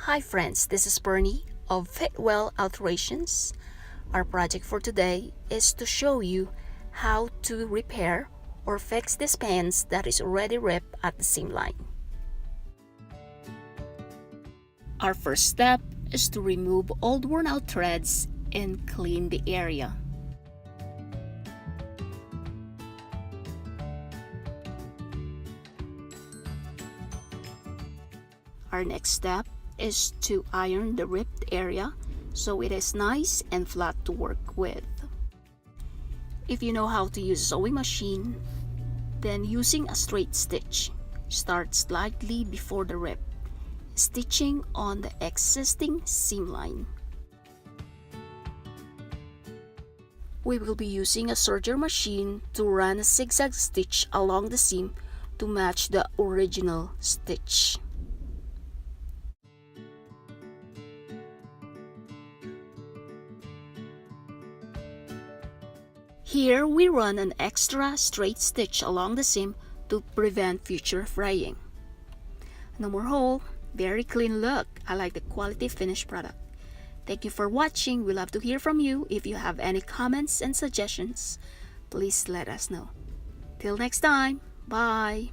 Hi friends, this is Bernie of Fitwell Alterations. Our project for today is to show you how to repair or fix this pants that is already ripped at the seam line. Our first step is to remove old worn out threads and clean the area. Our next step is to iron the ripped area so it is nice and flat to work with. If you know how to use a sewing machine, then using a straight stitch, start slightly before the rip, stitching on the existing seam line. We will be using a serger machine to run a zigzag stitch along the seam to match the original stitch. Here we run an extra straight stitch along the seam to prevent future fraying. No more hole, very clean look. I like the quality finished product. Thank you for watching. We love to hear from you. If you have any comments and suggestions, please let us know. Till next time, bye.